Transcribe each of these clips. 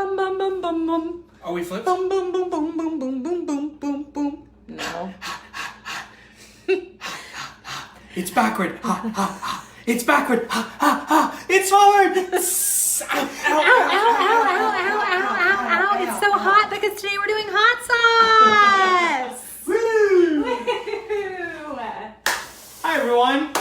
Bum bum bum bum bum. Are we flipped? Bum bum bum bum bum bum bum bum bum bum. No. It's backward. Ha ha ha. It's backward. Ha ha ha. It's forward. Ow, ow, Ow, ow, ow, ow, ow, ow, ow, ow. It's so hot because today we're doing hot sauce. Woo! Hi, everyone.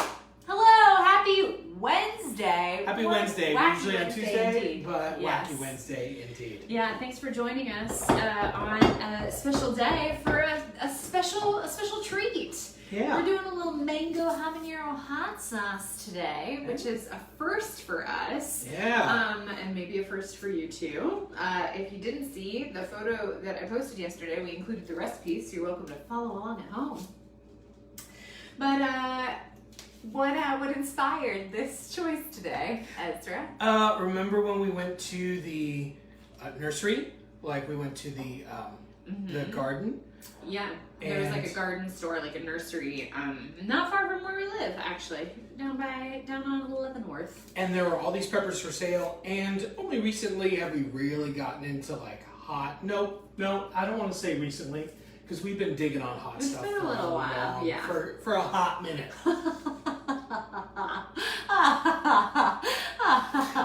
Hello, happy Wednesday. Happy Wednesday. Wacky Usually on Wednesday Tuesday, indeed. but Yes. Wacky Wednesday indeed. Yeah, thanks for joining us on a special day for a special treat. Yeah. We're doing a little mango habanero hot sauce today, which is a first for us. Yeah. And maybe a first for you too. If you didn't see the photo that I posted yesterday, we included the recipe, so you're welcome to follow along at home. But what inspired this choice today, Ezra? Remember when we went to the nursery? Like we went to the garden? Yeah, there was like a garden store, like a nursery, not far from where we live, actually, down on Leavenworth. And there were all these peppers for sale, and only recently have we really gotten into like hot. No, I don't want to say recently, because we've been digging on hot stuff. It's been a little while, yeah. For a hot minute.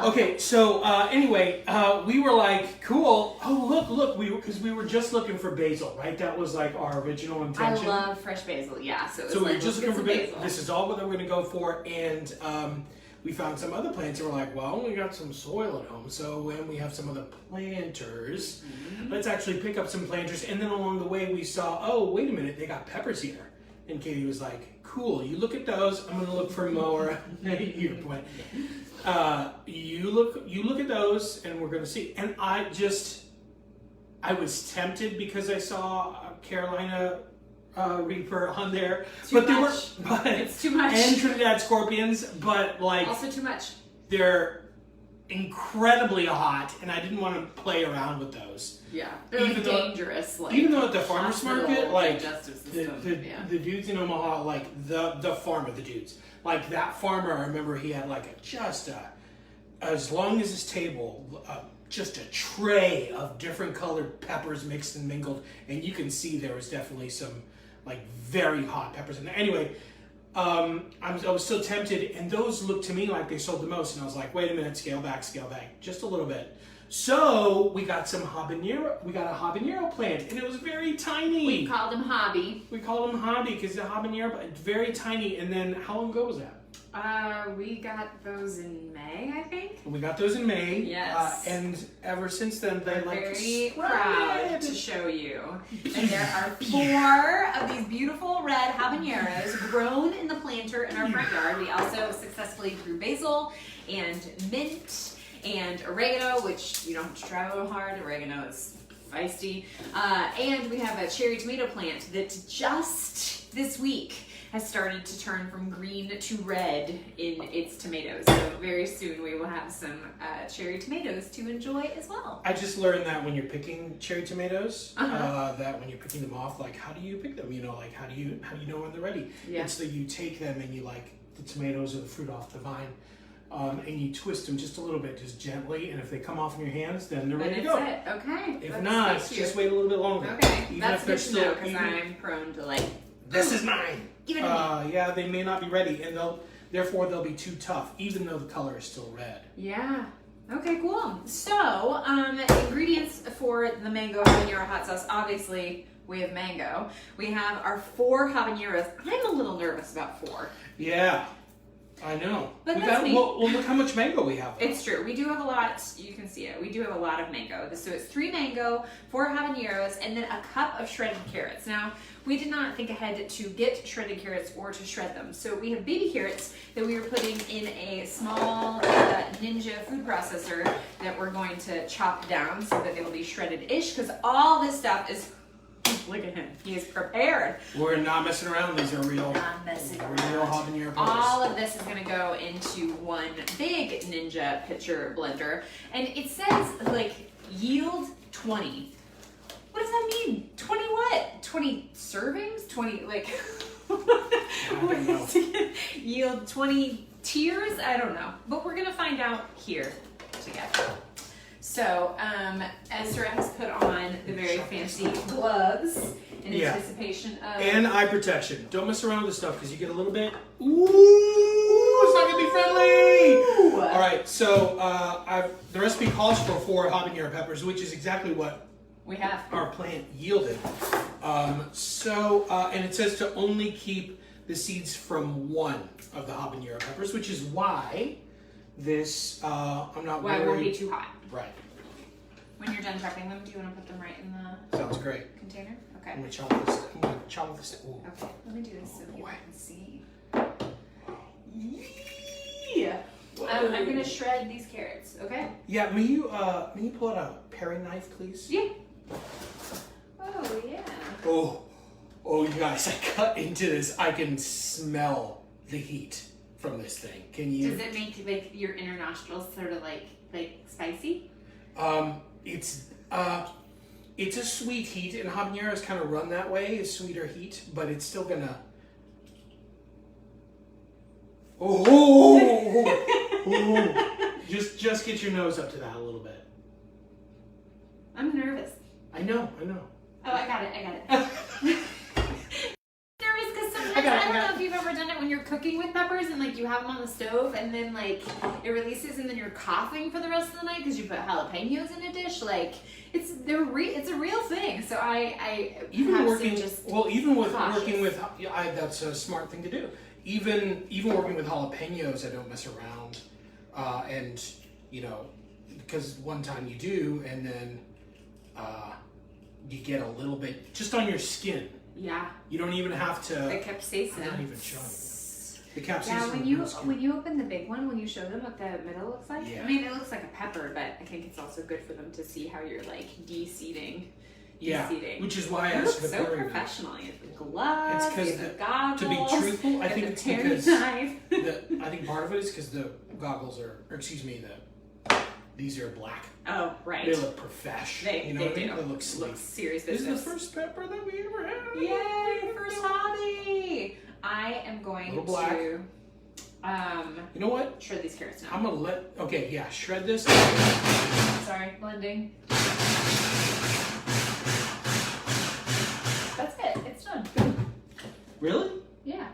Okay, so anyway, we were like, cool. Oh, look, because we were just looking for basil, right? That was like our original intention. I love fresh basil, yeah. So, So we were just looking for basil. This is all that we're going to go for, and we found some other plants, and we're like, well, we got some soil at home, so and we have some other planters. Let's actually pick up some planters, and then along the way we saw, oh, wait a minute, they got peppers here, and Katie was like, cool. You look at those. I'm going to look for more. Your point. You look at those, and we're going to see. And I was tempted because I saw Carolina Reaper on there, It's too much. And Trinidad Scorpions, but like Also too much. they're incredibly hot, and I didn't want to play around with those. Yeah, they're like dangerous. Even though at the farmer's market, like the the dudes in Omaha, like the farmer, the dudes, like that farmer, I remember he had like as long as his table, just a tray of different colored peppers mixed and mingled, and you can see there was definitely some like very hot peppers in there. Anyway, I was still tempted, and those looked to me like they sold the most, and I was like, wait a minute, scale back, just a little bit. So we got some habanero. We got a habanero plant, and it was very tiny. We called him Hobby. We called him Hobby because the habanero, very tiny. And then how long ago was that? We got those in May, I think. We got those in May. Yes. And ever since then, they're like very proud to show you. And there are 4 of these beautiful red habaneros grown in the planter in our front yard. We also successfully grew basil and mint and oregano, which you don't have to try real hard. Oregano is feisty. And we have a cherry tomato plant that just this week has started to turn from green to red in its tomatoes. So very soon we will have some cherry tomatoes to enjoy as well. I just learned that when you're picking cherry tomatoes, that when you're picking them off, like how do you pick them? You know, like how do you know when they're ready? Yeah. And so you take them and you like the tomatoes or the fruit off the vine. And you twist them just a little bit, just gently, and if they come off in your hands, then they're ready to go. That's it. Okay. If not, just wait a little bit longer. Okay, Even that's if they're good to still, know because I'm prone to like, this is mine. give it to me. Yeah, they may not be ready, and therefore they'll be too tough, even though the color is still red. Yeah. Okay, cool. So, ingredients for the mango habanero hot sauce. Obviously, we have mango. We have our 4 habaneros. I'm a little nervous about 4. Yeah. I know. But that's neat. Well, look how much mango we have. It's true. We do have a lot. You can see it. We do have a lot of mango. So it's 3 mango, 4 habaneros, and then a cup of shredded carrots. Now, we did not think ahead to get shredded carrots or to shred them. So we have baby carrots that we are putting in a small Ninja food processor that we're going to chop down so that they will be shredded-ish, because all this stuff is... Look at him. He is prepared. We're not messing around. These are real. Not messing around. Real habanero peppers. All of this is going to go into one big Ninja pitcher blender. And it says, like, yield 20. What does that mean? 20 what? 20 servings? 20, like... what is it? Yield 20 tiers? I don't know. But we're going to find out here together. So, Ezra has put on the very fancy gloves in anticipation of... And eye protection. Don't mess around with this stuff because you get a little bit... Ooh, it's not going to be friendly! All right, so the recipe calls for 4 habanero peppers, which is exactly what we have. Our plant yielded. And it says to only keep the seeds from 1 of the habanero peppers, which is why this, I'm not Why worried. it won't be too hot. Right. When you're done prepping them, do you want to put them right in the Sounds great. container? Okay. I'm going to chop this. Ooh. Okay, let me do this so you boy. can see. Yeah. I'm going to shred these carrots, okay? Yeah, may you pull out a paring knife, please? Yeah. Oh, yeah. Oh, you guys, I cut into this. I can smell the heat from this thing. Can you? Does it make like your inner nostrils sort of like spicy? It's a sweet heat, and habaneros kind of run that way, a sweeter heat, but it's still gonna. Just get your nose up to that a little bit. I'm nervous. I know. Oh, I got it. Nervous because sometimes I don't know if you've ever done it when you're cooking with peppers and like you have them on the stove and then like it releases and then you're coughing for the rest of the night because you put jalapenos in a dish. Like it's a real thing. So I even working just even with cautious. working with that's a smart thing to do. Even working with jalapenos, I don't mess around, and because one time you do, and then you get a little bit just on your skin. Yeah. You don't even have to. The capsaicin. I'm not even showing you. The capsaicin. Yeah, when you open the big one, when you show them what the middle looks like. Yeah. I mean, it looks like a pepper, but I think it's also good for them to see how you're like de-seeding. Yeah, which is why I you asked look the so paring. professional. You have the gloves, It's 'cause you have the goggles. To be truthful, I think it's because knife. I think part of it is because the goggles these are black. Oh, right. They look professional. They do. They look sleek. Look serious This business. is the first pepper that we ever had. Yay, first hobby. I am going Little black. to You know what? shred these carrots now. I'm gonna shred this. Sorry, blending. That's it. It's done. Really? Yeah.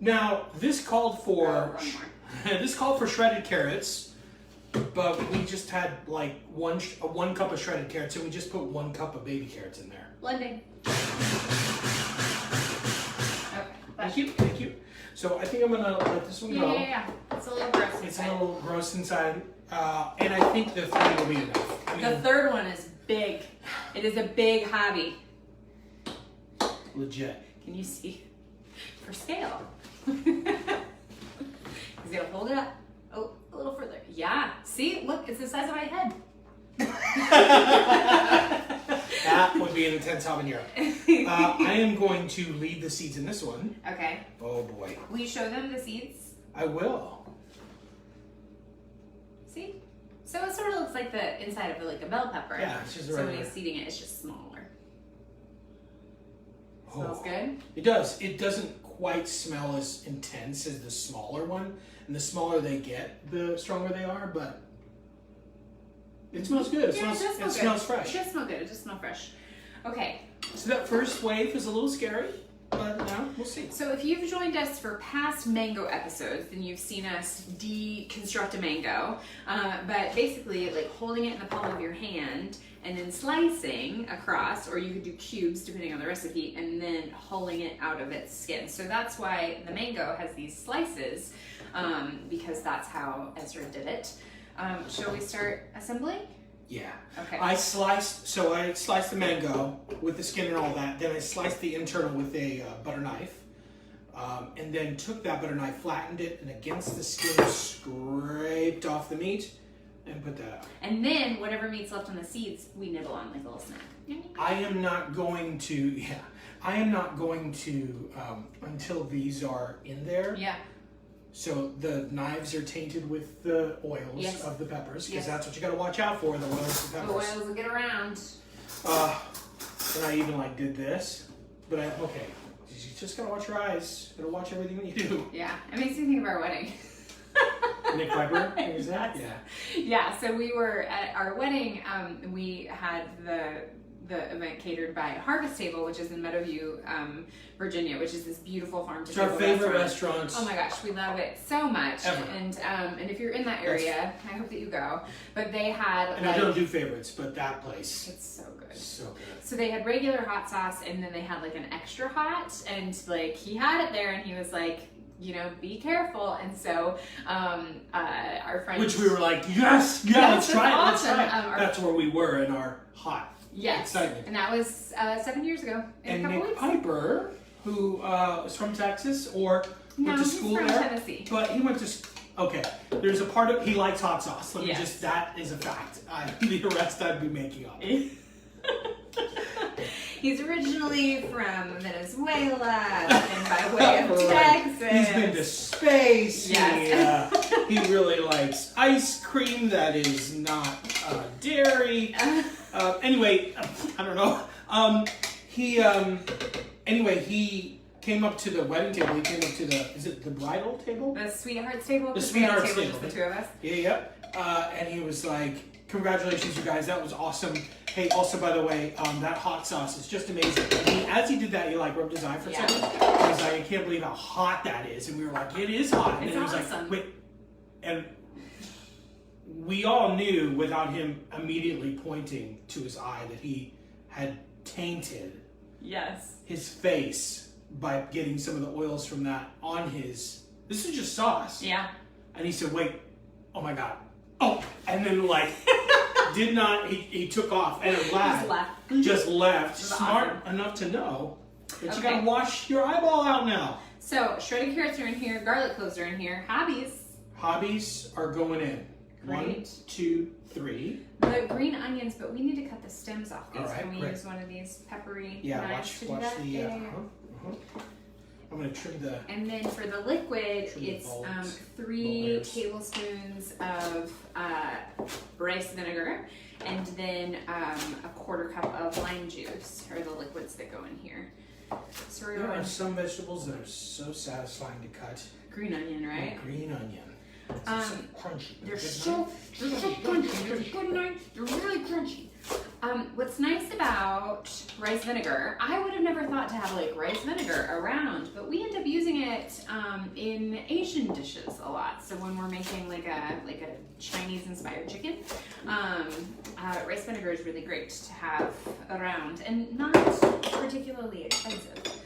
Now this called for One more. shredded carrots, but we just had like one cup of shredded carrots, and we just put 1 cup of baby carrots in there. Blending. Okay. Thank you. So I think I'm gonna let this one go. Yeah. It's a little gross. It's inside. a little gross inside, and I think the 3 will be enough. The third one is big. It is a big hobby. Legit. Can you see? For scale. He's gonna hold it up. Oh, a little further. Yeah. See? Look, it's the size of my head. That would be an intense habanero. I am going to leave the seeds in this one. Okay. Oh boy. Will you show them the seeds? I will. See? So it sort of looks like the inside of like a bell pepper. Yeah, it's just so when regular. he's seeding it, it's just smaller. Oh. Smells good? It does. It doesn't quite smell as intense as the smaller one. And the smaller they get, the stronger they are, but it smells good. It smells fresh. It does smell good. It does smell fresh. Okay. So that first wave is a little scary, but now we'll see. So if you've joined us for past mango episodes, then you've seen us deconstruct a mango. But basically, like holding it in the palm of your hand and then slicing across, or you could do cubes depending on the recipe, and then hulling it out of its skin. So that's why the mango has these slices, because that's how Ezra did it. Shall we start assembling? Yeah. Okay. I sliced the mango with the skin and all that. Then I sliced the internal with a butter knife, and then took that butter knife, flattened it, and against the skin scraped off the meat, and put that out. And then whatever meat's left on the seeds, we nibble on like a little snack. I am not going to until these are in there. Yeah. So the knives are tainted with the oils of the peppers, because that's what you got to watch out for, the oils of the The peppers. oils will get around. And I even did this, but you just got to watch your eyes. You got to watch everything that you do. Yeah, it makes me think of our wedding. Nick Weber, is that? Yes. Yeah. Yeah, so we were at our wedding, we had the event catered by Harvest Table, which is in Meadowview, Virginia, which is this beautiful farm to It's our table favorite restaurant. Oh my gosh, we love it so much. Ever. And if you're in that area, I hope that you go. But they had And I don't do favorites, but that place. it's so good. So good. So they had regular hot sauce, and then they had like an extra hot, and like he had it there, and he was like, you know, be careful. And so our friend, Which we were like, yes, yeah, Yes, let's try it, let's awesome. try it. That's where we were in our hot excitement. and that was 7 years ago in And a couple Nick weeks. Piper, who is from Texas or No, went to he's school from there, Tennessee. but he went to. Okay, there's a part of he likes hot sauce. Let me Yes. just that is a fact. The rest I'd be making up. He's originally from Venezuela and by way of Right. Texas. He's been to space. Yes. He really likes ice cream that is not dairy. Anyway, I don't know. Anyway, he came up to the wedding table. He came up to is it the bridal table? The sweethearts table. The 'cause we had a sweethearts table, table. just the two of us. Yeah. And he was like, congratulations, you guys. That was awesome. Hey, also, by the way, that hot sauce is just amazing. And as he did that, he like rubbed his eye for a Yeah. second. He was like, I can't believe how hot that is. And we were like, it is hot. And It's then he was awesome. like, wait. And we all knew without him immediately pointing to his eye that he had tainted Yes. his face by getting some of the oils from that on his. This is just sauce. Yeah. And he said, wait, oh my God. Oh, and then like, did not, he took off. And I'm glad. Just left. was Smart awesome. enough to know that you Okay. gotta wash your eyeball out now. So shredded carrots are in here, garlic cloves are in here, hobbies. Hobbies are going in. Great. 1, 2, 3. The green onions, but we need to cut the stems off these. All right, Can we great. use one of these peppery Yeah, knives to do watch that? the. Yeah. I'm gonna trim the. And then for the liquid, Trim the it's bulbs, 3 bulbs. tablespoons of rice vinegar, and then a quarter cup of lime juice, are the liquids that go in here. So we're There going are some vegetables that are so satisfying to cut. green onion, right? Like green onion. It's so crunchy. They're Good so night. crunchy. They're good night. They're really crunchy. What's nice about rice vinegar, I would have never thought to have like rice vinegar around, but we end up using it in Asian dishes a lot. So when we're making like a Chinese inspired chicken, rice vinegar is really great to have around and not particularly expensive.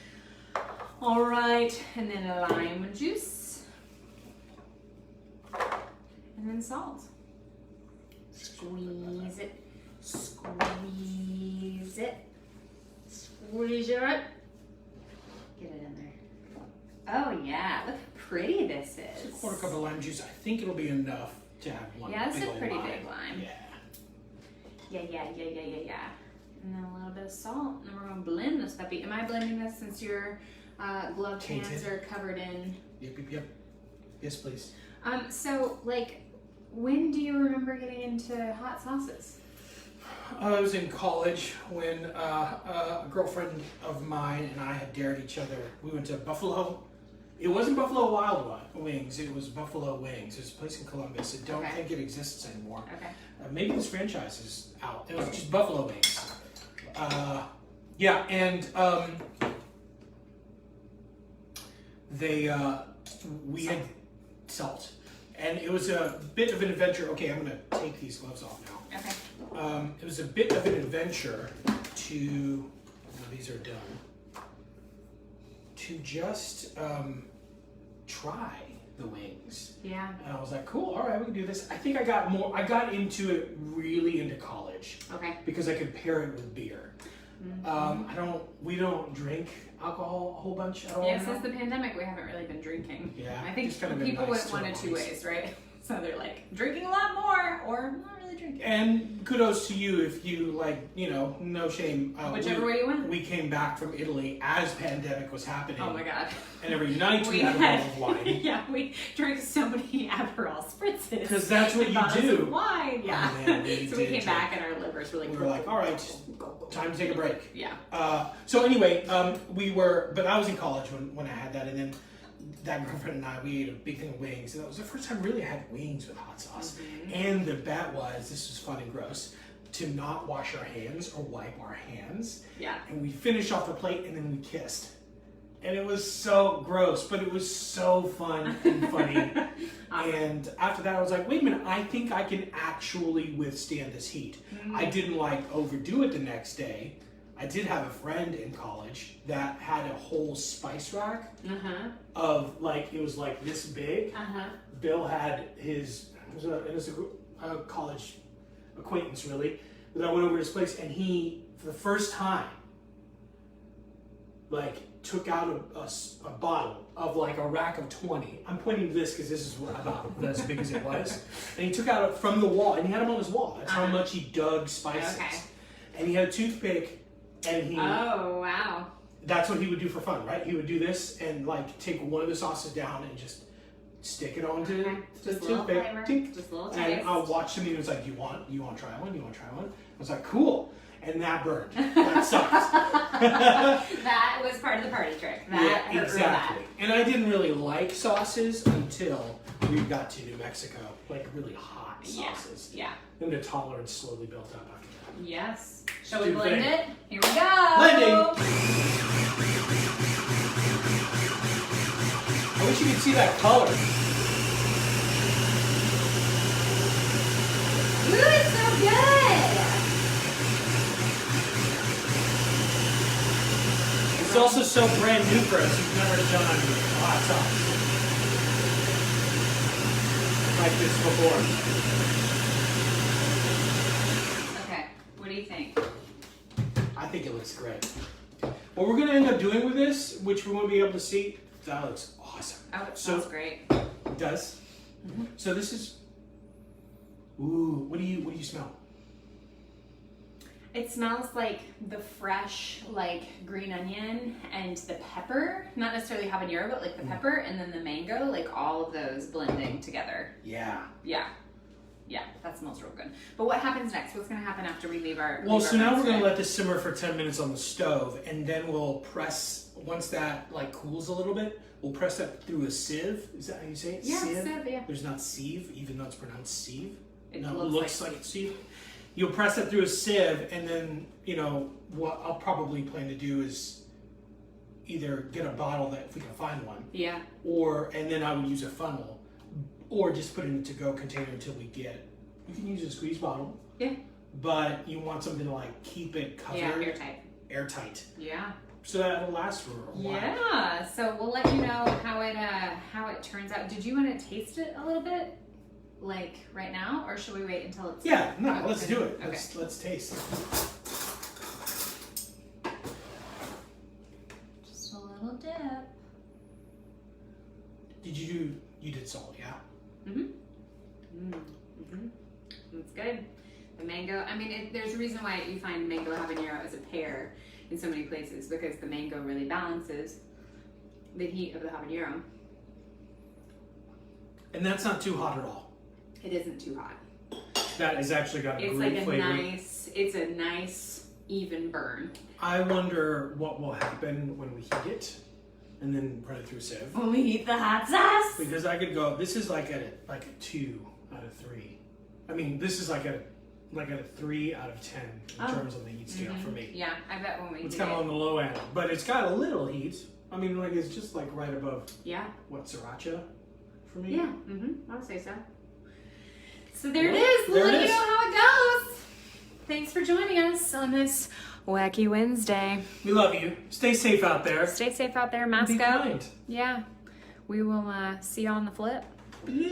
All right, and then lime juice. And then salt. Squeeze it. Squeeze it. Squeeze it. Get it in there. Oh yeah, look how pretty this is. A quarter cup of lime juice. I think it'll be enough to have one. Yeah, it's big a old pretty lime. big lime. Yeah. Yeah. And then a little bit of salt. And then we're gonna blend this puppy. Am I blending this since your gloved hands Tainted. are covered in? Yep. Yes, please. So like, when do you remember getting into hot sauces? I was in college when a girlfriend of mine and I had dared each other. We went to Buffalo. It wasn't Buffalo Wild Wings. It was Buffalo Wings. There's a place in Columbus. I don't Okay. think it exists anymore. Okay. Maybe this franchise is out. It was just Buffalo Wings. Yeah, and we had salt, and it was a bit of an adventure. Okay, I'm gonna take these gloves off now. Okay. It was a bit of an adventure to. Now these are done. To just try the wings. Yeah. And I was like, cool, all right, we can do this. I think I got into it really into college Okay. because I could pair it with beer. We don't drink alcohol a whole bunch at all. Yeah, now. since the pandemic, we haven't really been drinking. Yeah, I think just kind of been people nice went to one our of two bodies. ways, right? So they're like drinking a lot more, or not really drinking. And kudos to you if you no shame. Whichever way you went. We came back from Italy as pandemic was happening. Oh my god. And every night we had a bottle of wine. Yeah, we drank so many Aperol spritzes. 'Cause that's what and you bottles do. of wine, yeah. Oh, man, we so we did came too. back and our livers were like. We were like, all right, time to take a break. Yeah. So anyway, but I was in college when I had that, and then that girlfriend and I, we ate a big thing of wings. And that was the first time really I had wings with hot sauce. And the bet was, this was fun and gross, to not wash our hands or wipe our hands. Yeah. And we finished off the plate and then we kissed. And it was so gross, but it was so fun and funny. Awesome. And after that, I was like, wait a minute, I think I can actually withstand this heat. I didn't like overdo it the next day. I did have a friend in college that had a whole spice rack of like, it was like this big. Bill had his, it was a college acquaintance really, but I went over to his place and he, for the first time, like took out a bottle of like a rack of 20. I'm pointing to this because this is about as big as it was. And he took out from the wall and he had them on his wall. That's how much he dug spices. Okay. And he had a toothpick and he, Oh, wow. that's what he would do for fun, right? He would do this and like take one of the sauces down and just stick it onto the Just a little toothpick. flavor. Tink. Just a little And taste. I watched him and he was like, you want to try one? You want to try one? I was like, cool. And that burned. That sucked. That was part of the party trick. That Yeah, hurt exactly. real And I didn't really like sauces until we got to New Mexico, like really hot bad. sauces. Yeah. Then the tolerance slowly built up after that. Yes. Shall Let's we do the blend thing. it? Here we go. Blending. I wish you could see that color. Ooh, it's so good. It's also so brand new for us. We've never done hot sauce like this before. Okay, what do you think? I think it looks great. What we're gonna end up doing with this, which we won't be able to see, that looks awesome. Oh, it So- smells great. It does. So this is. Ooh, what do you smell? It smells like the fresh, like green onion and the pepper. Not necessarily habanero, but like the pepper and then the mango, like all of those blending together. Yeah. Yeah. Yeah, that smells real good. But what happens next? What's going to happen after we leave our Well, leave so our now pans we're gonna today? let this simmer for 10 minutes on the stove, and then we'll press. Once that like cools a little bit, we'll press that through a sieve. Is that how you say it? Yeah, Sieve. sieve, yeah. There's not sieve, even though it's pronounced sieve. It No, looks it looks like like sieve. You'll press it through a sieve, and then what I'll probably plan to do is either get a bottle that if we can find one, Yeah. and then I would use a funnel, or just put it in a to-go container until we get. You can use a squeeze bottle. Yeah. But you want something to like keep it covered. Yeah, airtight. Airtight. Yeah. So that it'll last for a while. Yeah. So we'll let you know how it turns out. Did you want to taste it a little bit, like right now, or should we wait until it's? Yeah, no, Okay. let's do it. Okay. Let's taste. Just a little dip. You did salt, yeah? It's good. The mango. I mean, there's a reason why you find mango habanero as a pair in so many places because the mango really balances the heat of the habanero. And that's not too hot at all. It isn't too hot. That has actually got a It's great like flavor. it's a nice even burn. I wonder what will happen when we heat it and then run it through a sieve. When we eat the hot sauce. Because I could go, this is like a 2 out of 3. I mean, this is like a 3 out of 10 in terms of the heat scale for me. Yeah, I bet when we It's eat kind of it. on the low end, but it's got a little heat. I mean, like it's just like right above Yeah. what, sriracha for me? Yeah. I would say so. So there it is. There We'll it let you is. know how it goes. Thanks for joining us on this Wacky Wednesday. We love you. Stay safe out there. Stay safe out there, Be mask up. kind. Yeah. We will see you on the flip.